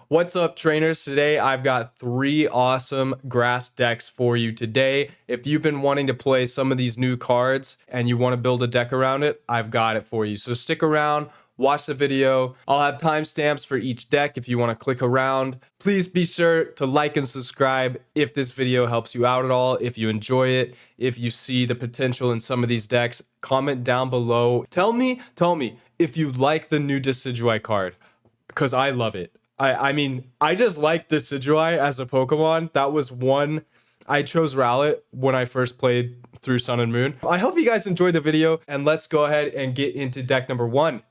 What's up, trainers? Today I've got 3 awesome grass decks for you today. If you've been wanting to play some of these new cards and you want to build a deck around it, I've got it for you. So stick around, watch the video. I'll have timestamps for each deck if you want to click around. Please be sure to like and subscribe if this video helps you out at all, if you enjoy it, if you see the potential in some of these decks. Comment down below. Tell me if you like the new Decidueye card, because I love it. I mean, I just like Decidueye as a Pokemon. That was one. I chose Rowlet when I first played through Sun and Moon. I hope you guys enjoyed the video, and let's go ahead and get into deck number 1.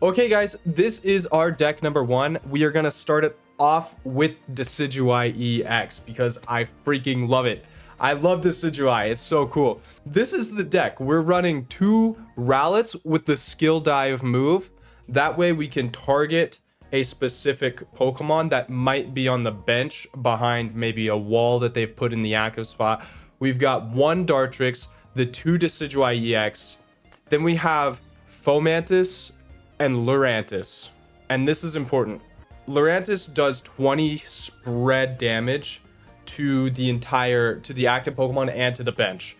Okay, guys, this is our deck number 1. We are going to start it off with Decidueye EX because I freaking love it. I love Decidueye. It's so cool. This is the deck. We're running 2 Rowlets with the Skill Dive move. That way we can target a specific Pokemon that might be on the bench behind maybe a wall that they've put in the active spot. We've got 1 Dartrix, the 2 Decidueye EX. Then we have Fomantis and Lurantis. And this is important. Lurantis does 20 spread damage to the active Pokemon and to the bench,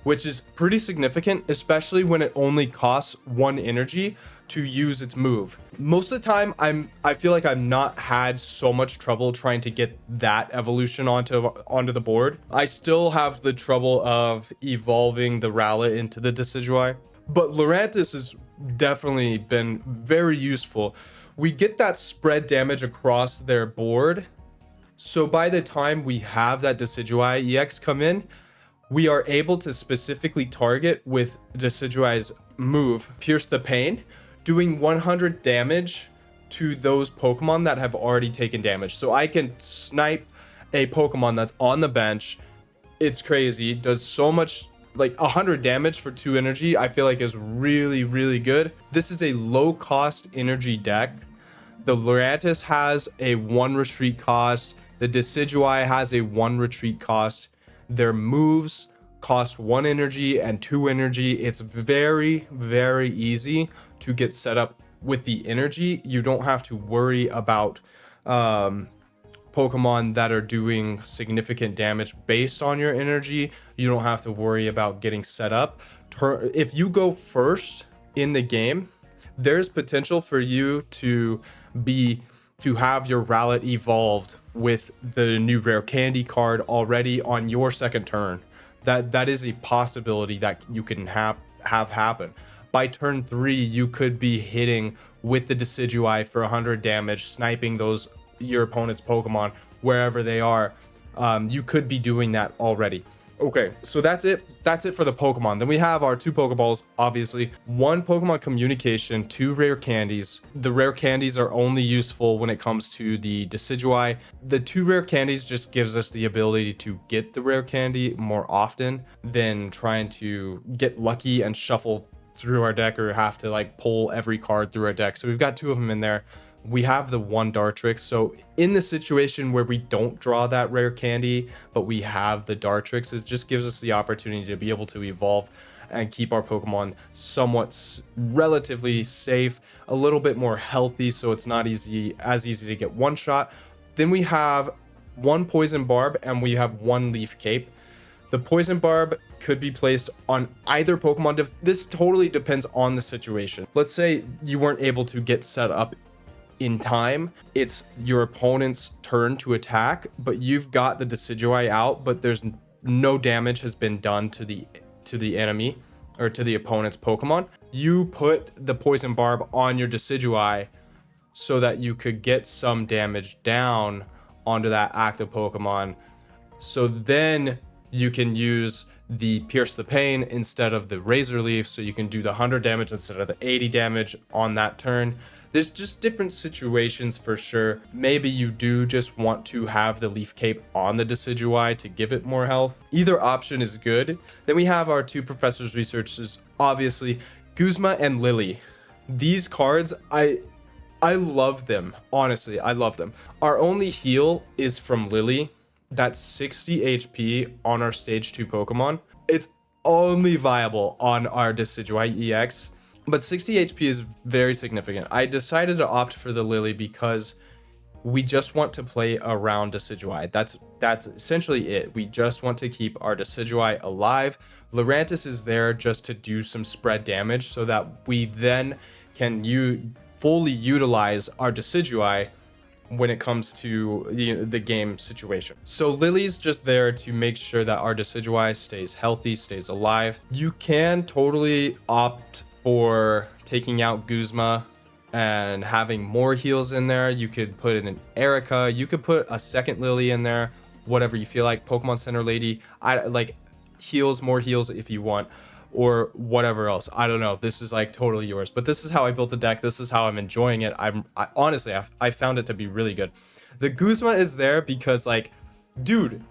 which is pretty significant, especially when it only costs 1 energy to use its move. Most of the time, I feel like I've not had so much trouble trying to get that evolution onto the board. I still have the trouble of evolving the Rowlet into the Decidueye, but Lurantis has definitely been very useful. We get that spread damage across their board, so by the time we have that Decidueye EX come in, we are able to specifically target with Decidueye's move, Pierce the Pain, doing 100 damage to those Pokemon that have already taken damage. So I can snipe a Pokemon that's on the bench. It's crazy. It does so much, like 100 damage for 2 energy, I feel like is really, really good. This is a low cost energy deck. The Lurantis has a 1 retreat cost. The Decidueye has a 1 retreat cost. Their moves cost 1 energy and 2 energy. It's very, very easy to get set up with the energy. You don't have to worry about Pokemon that are doing significant damage based on your energy. You don't have to worry about getting set up. If you go first in the game, there's potential for you to have your Rowlet evolved with the new rare candy card already on your second turn. That is a possibility that you can have happen. By turn 3, you could be hitting with the Decidueye for 100 damage, sniping your opponent's Pokemon wherever they are. You could be doing that already. Okay, so that's it for the Pokemon. Then we have our 2 Pokeballs, obviously. 1 Pokemon Communication, 2 rare candies. The rare candies are only useful when it comes to the Decidueye. The 2 rare candies just gives us the ability to get the rare candy more often than trying to get lucky and shuffle through our deck or have to like pull every card through our deck. So we've got 2 of them in there. We have the 1 Dartrix. So in the situation where we don't draw that rare candy, but we have the Dartrix, it just gives us the opportunity to be able to evolve and keep our Pokemon somewhat relatively safe, a little bit more healthy, so it's not as easy to get one shot. Then we have 1 Poison Barb and we have 1 Leaf Cape. The Poison Barb could be placed on either Pokemon. This totally depends on the situation. Let's say you weren't able to get set up in time. It's your opponent's turn to attack, but you've got the Decidueye out, but there's no damage has been done to the enemy or to the opponent's Pokemon. You put the Poison Barb on your Decidueye so that you could get some damage down onto that active Pokemon. So then you can use the Pierce the Pain instead of the Razor Leaf, so you can do the 100 damage instead of the 80 damage on that turn. There's just different situations for sure. Maybe you do just want to have the Leaf Cape on the Decidueye to give it more health. Either option is good. Then we have our 2 Professor's Researches, obviously, Guzma and Lily. These cards, I love them. Honestly, I love them. Our only heal is from Lily. That's 60 HP on our stage 2 Pokemon. It's only viable on our Decidueye EX. But 60 HP is very significant. I decided to opt for the Lily because we just want to play around Decidueye. That's essentially it. We just want to keep our Decidueye alive. Lurantis is there just to do some spread damage so that we then can fully utilize our Decidueye when it comes to the game situation. So Lily's just there to make sure that our Decidueye stays healthy, stays alive. You can totally opt for taking out Guzma and having more heals in there. You could put in an Erica, you could put a second Lily in there, whatever you feel like. Pokemon Center Lady, I like more heals if you want, or whatever else. I don't know, this is like totally yours, but this is how I built the deck. This is how I'm enjoying it. Honestly, I found it to be really good. The Guzma is there because, like, dude,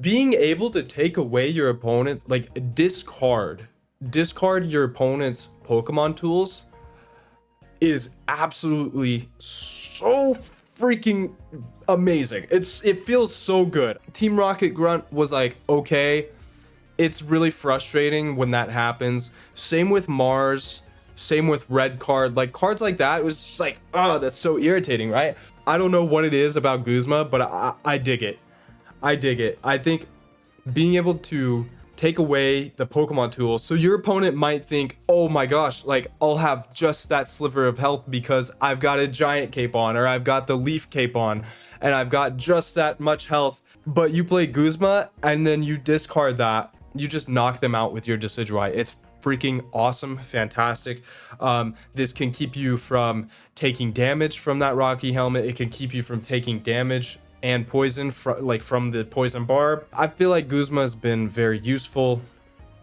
being able to take away your opponent, like discard your opponent's Pokemon tools is absolutely so freaking amazing. It feels so good. Team Rocket Grunt was like, okay, it's really frustrating when that happens. Same with Mars, same with Red Card. Like, cards like that, it was just like, oh, that's so irritating, right? I don't know what it is about Guzma, but I dig it. I dig it. I think being able to take away the Pokemon tool, so your opponent might think, oh my gosh, like, I'll have just that sliver of health because I've got a giant cape on, or I've got the leaf cape on, and I've got just that much health. But you play Guzma and then you discard that, you just knock them out with your Decidueye. It's freaking awesome, fantastic. This can keep you from taking damage from that Rocky Helmet. It can keep you from taking damage and poison from the poison barb. I feel like Guzma has been very useful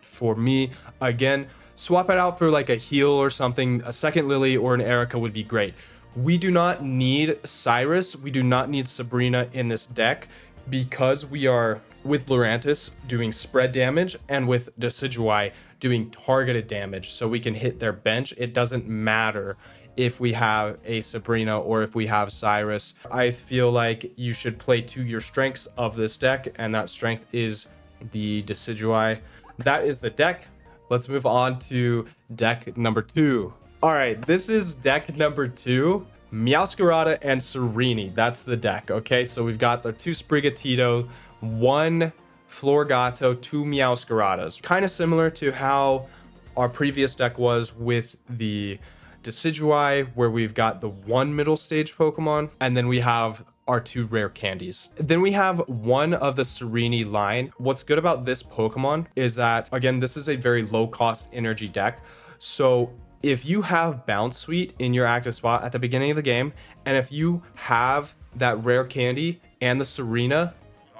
for me. Again, swap it out for like a heal or something. A second Lily or an Erica would be great. We do not need Cyrus, we do not need Sabrina in this deck, because we are with Lurantis doing spread damage and with Decidueye doing targeted damage, so we can hit their bench. It doesn't matter if we have a Sabrina or if we have Cyrus. I feel like you should play to your strengths of this deck, and that strength is the Decidueye. That is the deck. Let's move on to deck number 2. All right, this is deck number 2. Meowscarada and Sereni. That's the deck. Okay, so we've got the 2 Sprigatito, 1 Florgato, 2 Meowscaradas. Kind of similar to how our previous deck was with the Decidueye, where we've got the 1 middle stage Pokemon, and then we have our 2 rare candies. Then we have 1 of the Sereni line. What's good about this Pokemon is that, again, this is a very low cost energy deck. So if you have Bounce Sweet in your active spot at the beginning of the game, and if you have that rare candy and the Serena,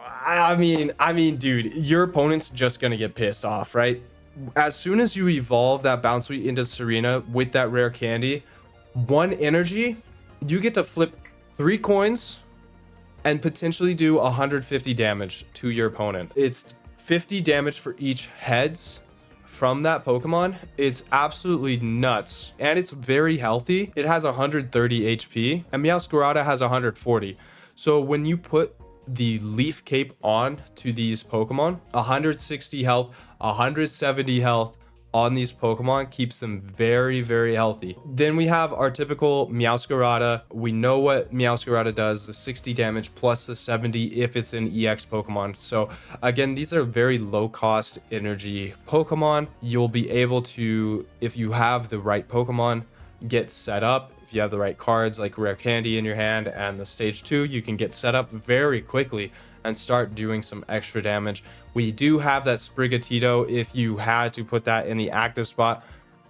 I mean, dude, your opponent's just gonna get pissed off, right? As soon as you evolve that Bounce Sweet into Serena with that rare candy, 1 energy, you get to flip 3 coins and potentially do 150 damage to your opponent. It's 50 damage for each heads from that Pokemon. It's absolutely nuts, and it's very healthy. It has 130 HP, and Meowscarada has 140. So when you put the Leaf Cape on to these Pokemon, 160 health, 170 health on these Pokemon keeps them very, very healthy. Then we have our typical Meowscarada. We know what Meowscarada does, the 60 damage plus the 70 if it's an EX Pokemon. So again, these are very low cost energy Pokemon. You'll be able to, if you have the right Pokemon, get set up. If you have the right cards like Rare Candy in your hand and the stage 2, you can get set up very quickly and start doing some extra damage. We do have that Sprigatito. If you had to put that in the active spot,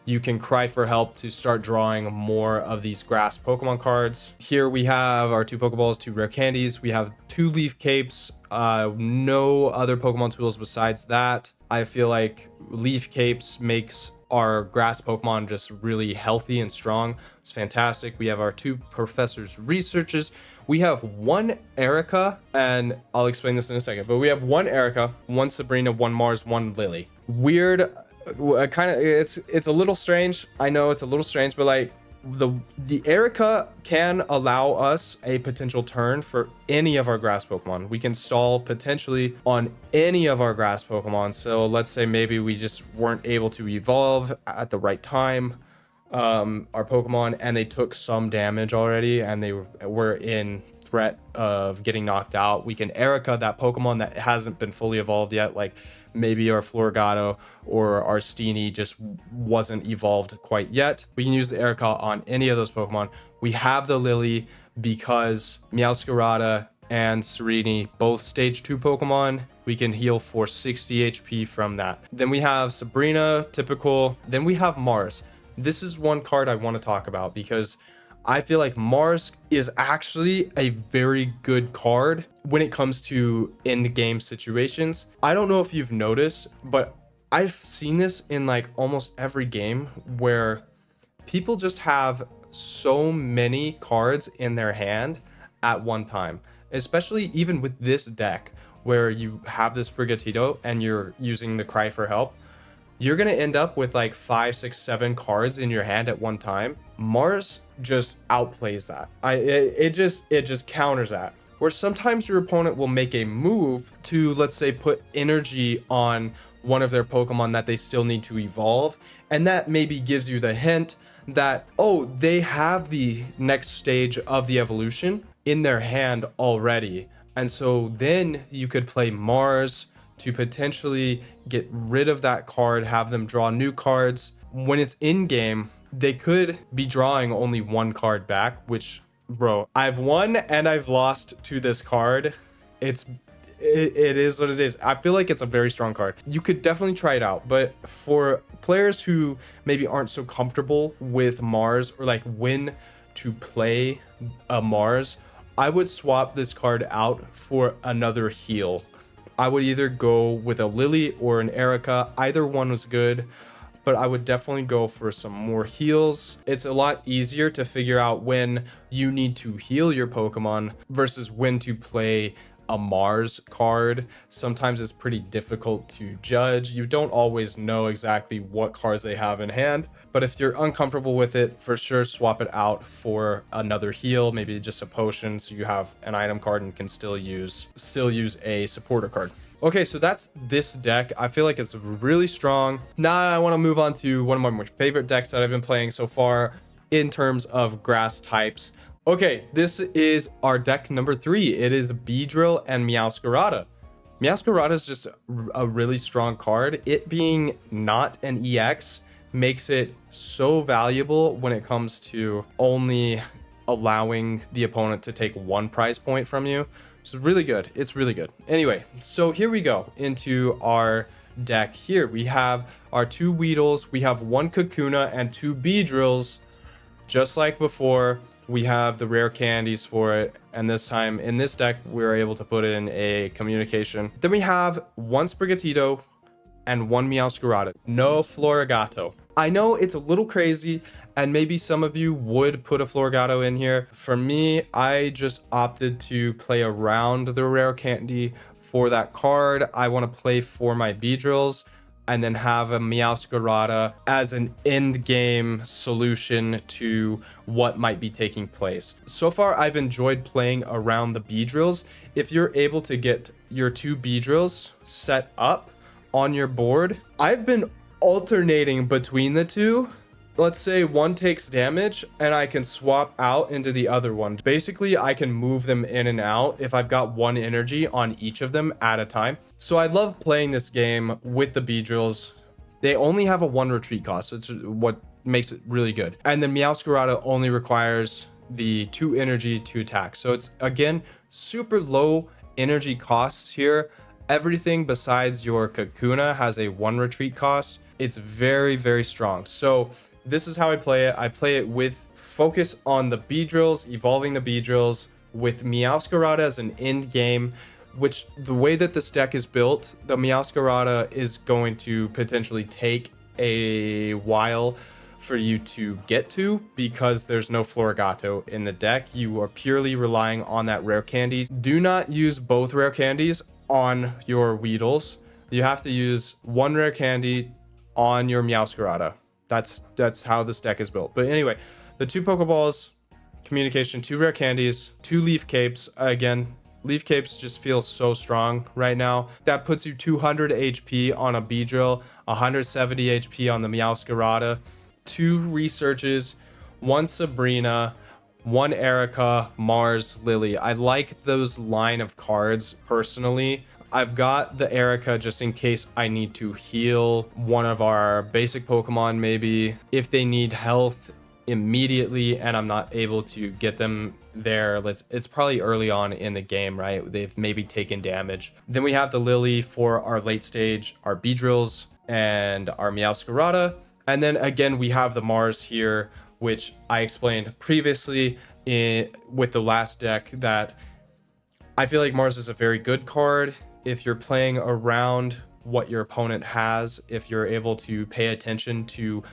you can cry for help to start drawing more of these grass Pokemon cards. Here we have our 2 Pokeballs, 2 rare candies. We have 2 leaf capes, no other Pokemon tools besides that. I feel like leaf capes makes our grass Pokemon just really healthy and strong. It's fantastic. We have our 2 Professor's Researches. We have 1 Erica, and I'll explain this in a second, but we have 1 Erica, 1 Sabrina, 1 Mars, 1 Lily. Weird, kind of, it's a little strange. I know it's a little strange, but like the Erica can allow us a potential turn for any of our grass Pokemon. We can stall potentially on any of our grass Pokemon. So let's say maybe we just weren't able to evolve at the right time, our Pokemon, and they took some damage already, and they were in threat of getting knocked out. We can Erica that Pokemon that hasn't been fully evolved yet, like maybe our Floragato or our Steenie just wasn't evolved quite yet. We can use the Erica on any of those Pokemon. We have the Lily because Meowscarada and Sereni, both stage 2 Pokemon. We can heal for 60 HP from that. Then we have Sabrina, typical. Then we have Mars. This is one card I want to talk about because I feel like Mars is actually a very good card when it comes to end game situations. I don't know if you've noticed, but I've seen this in like almost every game where people just have so many cards in their hand at one time, especially even with this deck where you have this Brigatito and you're using the Cry for Help. You're going to end up with like 5, 6, 7 cards in your hand at one time. Mars just outplays that. It just counters that. Where sometimes your opponent will make a move to, let's say, put energy on one of their Pokemon that they still need to evolve, and that maybe gives you the hint that, oh, they have the next stage of the evolution in their hand already. And so then you could play Mars to potentially get rid of that card, have them draw new cards. When it's in game, they could be drawing only one card back, which, bro, I've won and I've lost to this card. It is what it is. I feel like it's a very strong card. You could definitely try it out, but for players who maybe aren't so comfortable with Mars or like when to play a Mars, I would swap this card out for another heal. I would either go with a Lily or an Erica. Either one was good, but I would definitely go for some more heals. It's a lot easier to figure out when you need to heal your Pokemon versus when to play a Mars card. Sometimes it's pretty difficult to judge. You don't always know exactly what cards they have in hand, but if you're uncomfortable with it, for sure swap it out for another heal, maybe just a potion so you have an item card and can still use a supporter card. Okay, so that's this deck. I feel like it's really strong. Now I want to move on to one of my favorite decks that I've been playing so far in terms of grass types. Okay, this is our deck number 3. It is Beedrill and Meowscarada. Meowscarada is just a really strong card. It being not an EX makes it so valuable when it comes to only allowing the opponent to take 1 prize point from you. It's really good. It's really good. Anyway, so here we go into our deck. Here we have our 2 Weedles, we have 1 Kakuna and 2 Beedrills, just like before. We have the rare candies for it, and this time in this deck we were able to put in a communication. Then we have 1 Sprigatito and 1 Meowscarada. No Floragato. I know it's a little crazy, and maybe some of you would put a Floragato in here. For me, I just opted to play around the rare candy for that card. I want to play for my Beedrills and then have a Meowscarada as an end game solution to what might be taking place. So far, I've enjoyed playing around the Beedrills. If you're able to get your 2 Beedrills set up on your board, I've been alternating between the 2. Let's say one takes damage and I can swap out into the other one. Basically, I can move them in and out if I've got 1 energy on each of them at a time. So I love playing this game with the Beedrills. They only have a 1 retreat cost, so it's what makes it really good. And then Meowscarada only requires the 2 energy to attack. So it's, again, super low energy costs here. Everything besides your Kakuna has a 1 retreat cost. It's very, very strong. So this is how I play it. I play it with focus on the Beedrills, evolving the Beedrills, with Meowscarada as an end game, which the way that this deck is built, the Meowscarada is going to potentially take a while for you to get to because there's no Floragato in the deck. You are purely relying on that rare candy. Do not use both rare candies on your Weedles. You have to use 1 rare candy on your Meowscarada. That's how this deck is built. But anyway, the 2 Pokeballs, communication, 2 rare candies, 2 Leaf Capes. Again, Leaf Capes just feel so strong right now. That puts you 200 HP on a Beedrill, 170 HP on the Meowscarada, 2 Researches, 1 Sabrina, 1 Erica, Mars, Lily. I like those line of cards personally. I've got the Erica just in case I need to heal one of our basic Pokemon, maybe if they need health immediately and I'm not able to get them there. It's probably early on in the game, right? They've maybe taken damage. Then we have the Lily for our late stage, our Beedrills and our Meowscarada. And then again, we have the Mars here, which I explained previously with the last deck, that I feel like Mars is a very good card if you're playing around what your opponent has, if you're able to pay attention to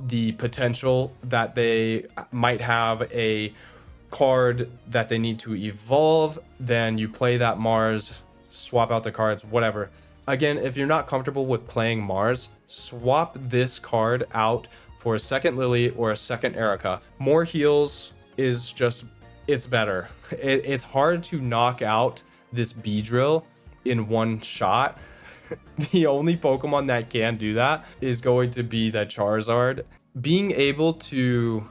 the potential that they might have a card that they need to evolve, then you play that Mars, swap out the cards, whatever. Again, if you're not comfortable with playing Mars, swap this card out for a second Lily or a second Erica. More heals is just, it's better. It's hard to knock out this Beedrill in one shot. The only Pokemon that can do that is going to be that Charizard. Being able to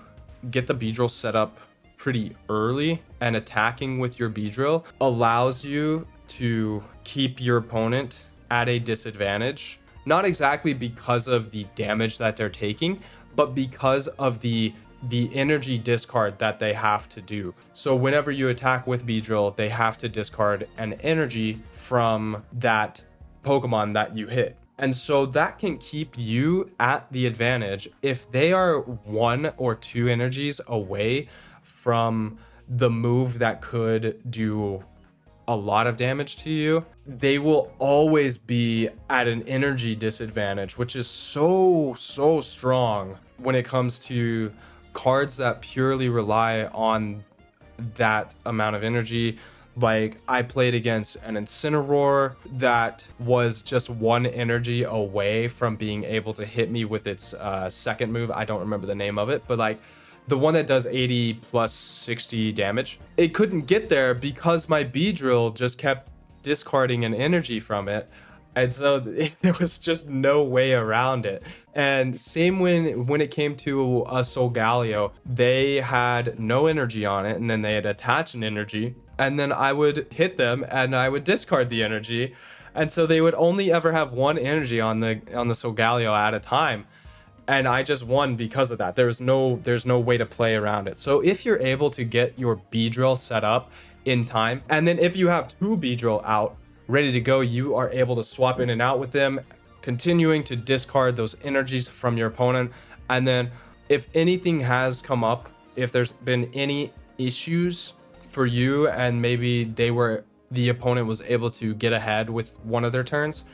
get the Beedrill set up pretty early and attacking with your Beedrill allows you to keep your opponent at a disadvantage. Not exactly because of the damage that they're taking, but because of the energy discard that they have to do. So whenever you attack with Beedrill, they have to discard an energy from that Pokemon that you hit. And so that can keep you at the advantage. If they are 1 or 2 energies away from the move that could do a lot of damage to you, they will always be at an energy disadvantage, which is so strong when it comes to cards that purely rely on that amount of energy. Like, I played against an Incineroar that was just 1 energy away from being able to hit me with its second move. I don't remember the name of it, but like the one that does 80 plus 60 damage. It couldn't get there because my Beedrill just kept discarding an energy from it. And so there was just no way around it. And same when it came to a Solgaleo, they had no energy on it, and then they had attached an energy, and then I would hit them and I would discard the energy. And so they would only ever have 1 energy on the Solgaleo at a time. And I just won because of that. There's no way to play around it. So if you're able to get your Beedrill set up in time, and then if you have 2 Beedrill out ready to go, you are able to swap in and out with them, continuing to discard those energies from your opponent. And then if anything has come up, if there's been any issues for you and maybe the opponent was able to get ahead with one of their turns,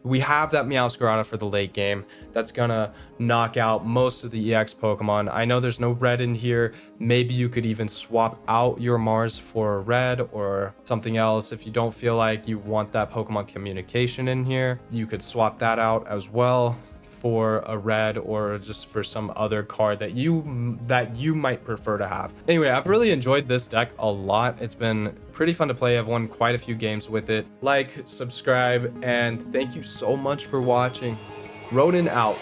we have that Meowscarada for the late game that's gonna knock out most of the EX Pokemon. I know there's no red in here. Maybe you could even swap out your Mars for a red or something else. If you don't feel like you want that Pokemon communication in here, you could swap that out as well for a red or just for some other card that you might prefer to have. Anyway, I've really enjoyed this deck a lot. It's been pretty fun to play. I've won quite a few games with it. Like, subscribe, and thank you so much for watching. Ronin out.